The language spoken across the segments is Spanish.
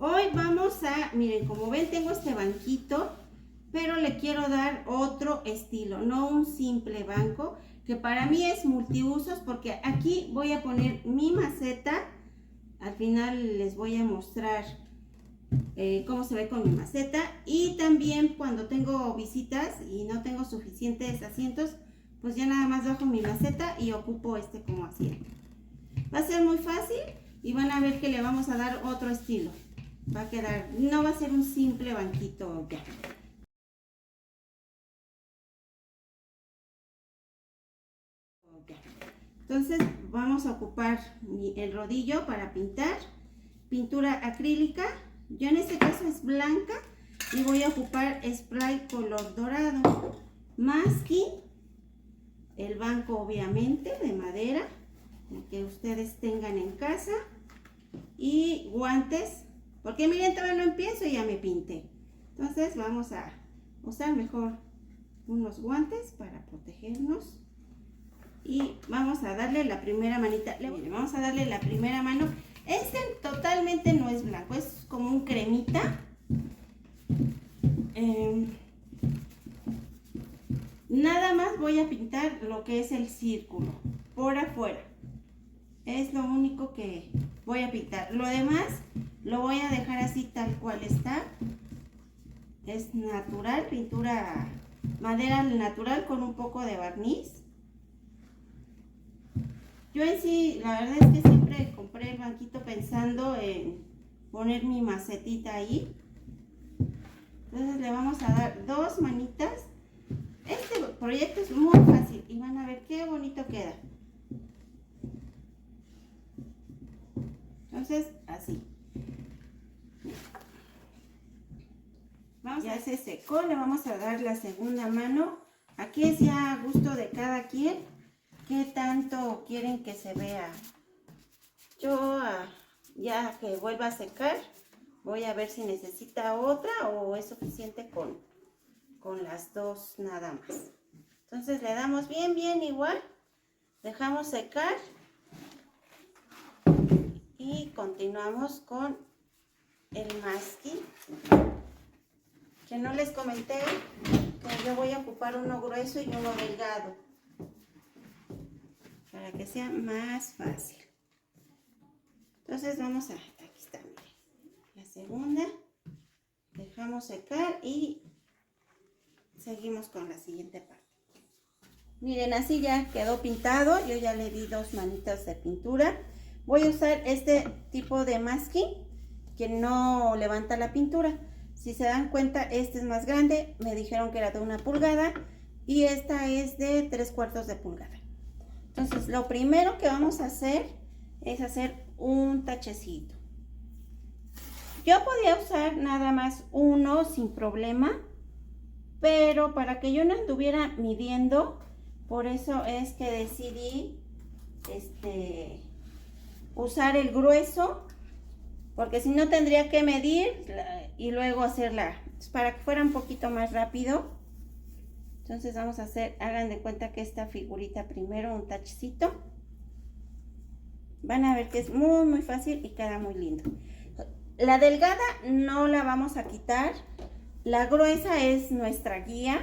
Hoy vamos a, miren, como ven tengo este banquito, pero le quiero dar otro estilo, no un simple banco, que para mí es multiusos, porque aquí voy a poner mi maceta. Al final les voy a mostrar cómo se ve con mi maceta, y también cuando tengo visitas y no tengo suficientes asientos, pues ya nada más bajo mi maceta y ocupo este como asiento. Va a ser muy fácil y van a ver que le vamos a dar otro estilo. Va a quedar, no va a ser un simple banquito ya. Entonces vamos a ocupar el rodillo para pintar, pintura acrílica. Yo en este caso es blanca y voy a ocupar spray color dorado, masking, el banco obviamente de madera, el que ustedes tengan en casa, y guantes, porque miren, todavía no empiezo y ya me pinté. Entonces vamos a usar mejor unos guantes para protegernos. Y vamos a darle la primera manita. Miren, vamos a darle la primera mano. Este totalmente no es blanco, es como un cremita. Nada más voy a pintar lo que es el círculo por afuera. Es lo único que voy a pintar. Lo demás lo voy a dejar así tal cual está. Es natural, pintura madera natural con un poco de barniz. Yo en sí, la verdad es que siempre compré el banquito pensando en poner mi macetita ahí. Entonces le vamos a dar dos manitas. Este proyecto es muy fácil y van a ver qué bonito queda. Entonces, así. Ya se secó, le vamos a dar la segunda mano. Aquí es ya a gusto de cada quien. ¿Qué tanto quieren que se vea? Yo ya que vuelva a secar, voy a ver si necesita otra o es suficiente con las dos nada más. Entonces le damos bien igual, dejamos secar y continuamos con el masking. Que no les comenté que yo voy a ocupar uno grueso y uno delgado, para que sea más fácil. Entonces vamos a, aquí está, miren, la segunda, dejamos secar y seguimos con la siguiente parte. Miren, así ya quedó pintado, yo ya le di dos manitas de pintura. Voy a usar este tipo de masking que no levanta la pintura. Si se dan cuenta, este es más grande, me dijeron que era de 1 pulgada y esta es de 3/4 de pulgada. Entonces lo primero que vamos a hacer es hacer un tachecito. Yo podía usar nada más uno sin problema, pero para que yo no anduviera midiendo, por eso es que decidí usar el grueso, porque si no tendría que medir y luego hacerla, para que fuera un poquito más rápido. Entonces vamos a hacer, hagan de cuenta que esta figurita primero, un tachecito. Van a ver que es muy fácil y queda muy lindo. La delgada no la vamos a quitar, la gruesa es nuestra guía.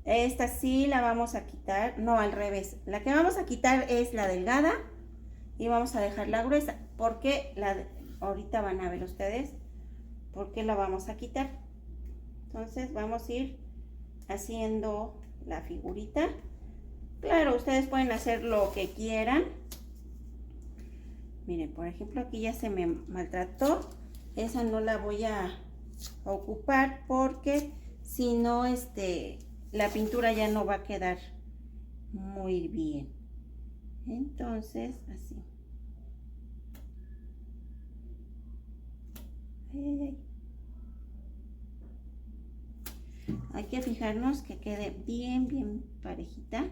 Esta sí la vamos a quitar, no, al revés. La que vamos a quitar es la delgada y vamos a dejar la gruesa, porque ahorita van a ver ustedes por qué la vamos a quitar. Entonces vamos a ir haciendo la figurita. Claro, ustedes pueden hacer lo que quieran. Miren, por ejemplo, aquí ya se me maltrató. Esa no la voy a ocupar porque si no, la pintura ya no va a quedar muy bien. Entonces, así. Hay que fijarnos que quede bien parejita.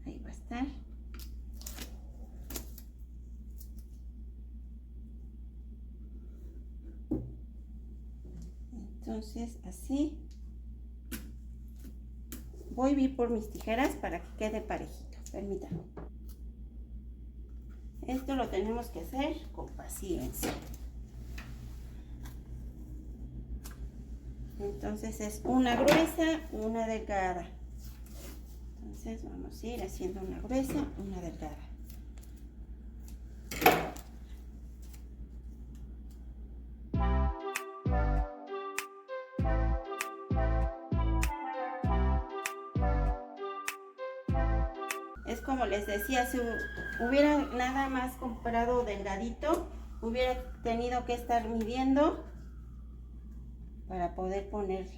Ahí va a estar. Entonces, así. Voy a ir por mis tijeras para que quede parejito. Permítanme. Esto lo tenemos que hacer con paciencia. Entonces es una gruesa, una delgada. Entonces vamos a ir haciendo una gruesa, una delgada. Es como les decía, si hubiera nada más comprado delgadito, hubiera tenido que estar midiendo para poder poner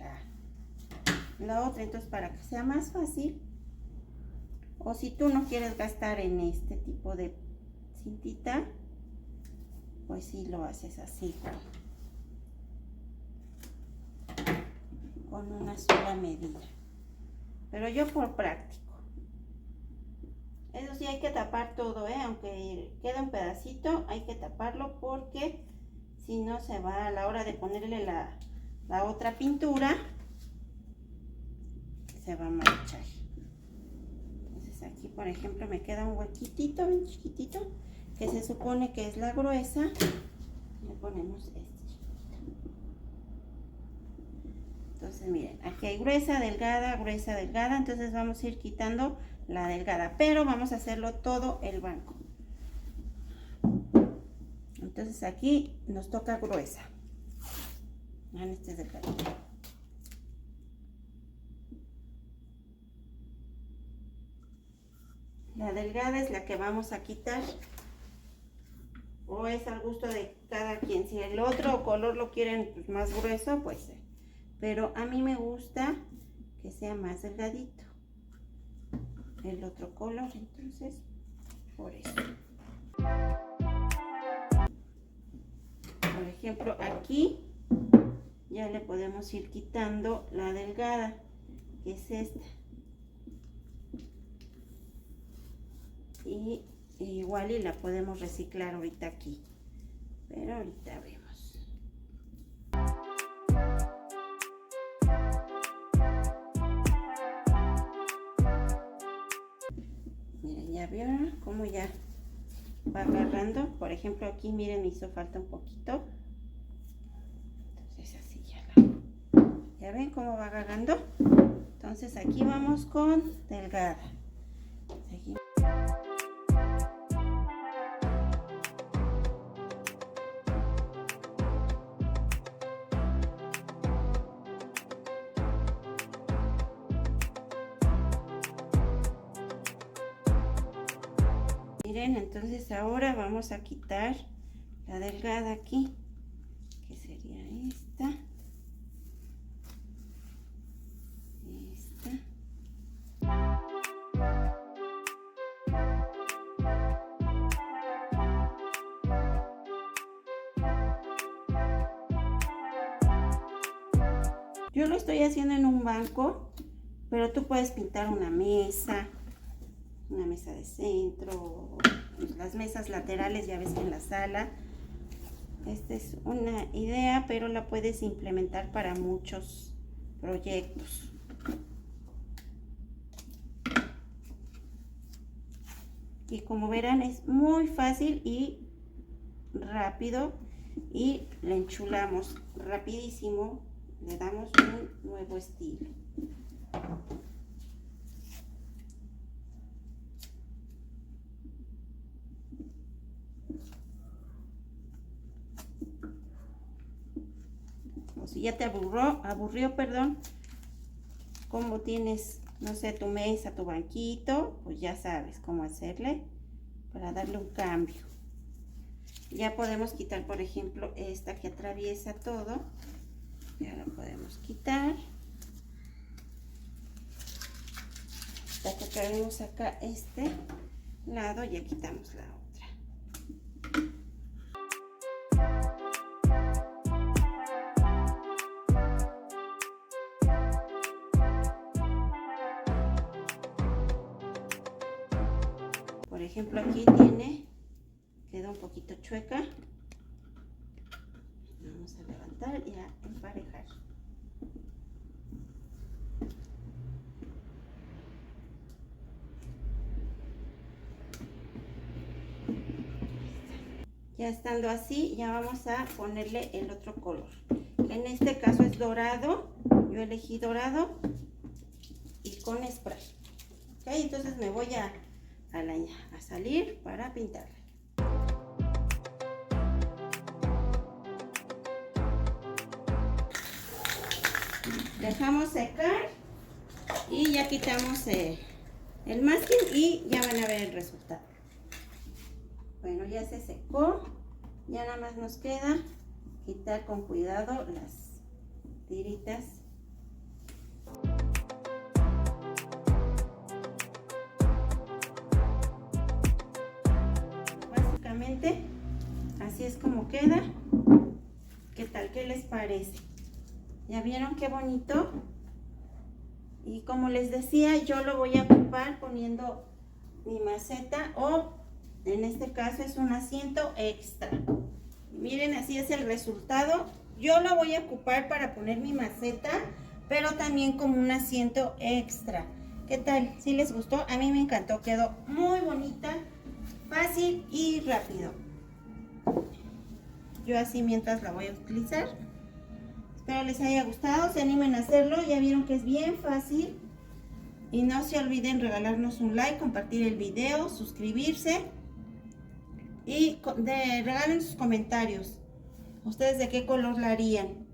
la otra. Entonces, para que sea más fácil, o si tú no quieres gastar en este tipo de cintita, pues sí lo haces así, con una sola medida. Pero yo por práctico. Eso sí, hay que tapar todo, aunque quede un pedacito, hay que taparlo porque si no se va a la hora de ponerle la otra pintura, se va a manchar. Entonces aquí, por ejemplo, me queda un huequitito bien chiquitito, que se supone que es la gruesa. Le ponemos este chiquito. Entonces miren, aquí hay gruesa, delgada, entonces vamos a ir quitando la delgada, pero vamos a hacerlo todo el banco. Entonces aquí nos toca gruesa. Este es delgadito. La delgada es la que vamos a quitar, o es al gusto de cada quien. Si el otro color lo quieren pues más grueso, pues pero a mí me gusta que sea más delgadito el otro color, entonces por eso. Por ejemplo, aquí ya le podemos ir quitando la delgada, que es esta. Y igual y la podemos reciclar ahorita aquí, pero ahorita vemos. Miren, ya vieron cómo ya va agarrando. Por ejemplo, aquí miren, me hizo falta un poquito, entonces así ya ven cómo va agarrando. Entonces aquí vamos con delgada. Seguimos. Miren, entonces ahora vamos a quitar la delgada aquí, que sería esta. Yo lo estoy haciendo en un banco, pero tú puedes pintar una mesa de centro, pues las mesas laterales, ya ves que en la sala. Esta es una idea, pero la puedes implementar para muchos proyectos. Y como verán, es muy fácil y rápido, y le enchulamos rapidísimo, le damos un nuevo estilo. O si ya te aburrió, perdón, como tienes, no sé, tu mesa, tu banquito, pues ya sabes cómo hacerle para darle un cambio. Ya podemos quitar, por ejemplo, esta que atraviesa todo. Ya la podemos quitar. Ya que traemos acá este lado, ya quitamos la otra. Por ejemplo, aquí queda un poquito chueca. Vamos a levantar y a emparejar. Ya estando así, ya vamos a ponerle el otro color. En este caso es dorado. Yo elegí dorado y con spray. Ok, entonces me voy a salir para pintarla. Dejamos secar y ya quitamos el masking y ya van a ver el resultado. Bueno, ya se secó, ya nada más nos queda quitar con cuidado las tiritas. Básicamente así es como queda. ¿Qué tal? ¿Qué les parece? ¿Ya vieron qué bonito? Y como les decía, yo lo voy a ocupar poniendo mi maceta, o en este caso es un asiento extra. Miren, así es el resultado. Yo lo voy a ocupar para poner mi maceta, pero también como un asiento extra. ¿Qué tal? ¿Sí les gustó? A mí me encantó, quedó muy bonita, fácil y rápido. Yo así mientras la voy a utilizar. Espero les haya gustado, se animen a hacerlo, ya vieron que es bien fácil. Y no se olviden regalarnos un like, compartir el video, suscribirse y regalen sus comentarios. ¿Ustedes de qué color la harían?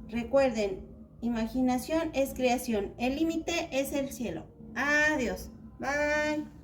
Recuerden, imaginación es creación, el límite es el cielo. Adiós, bye.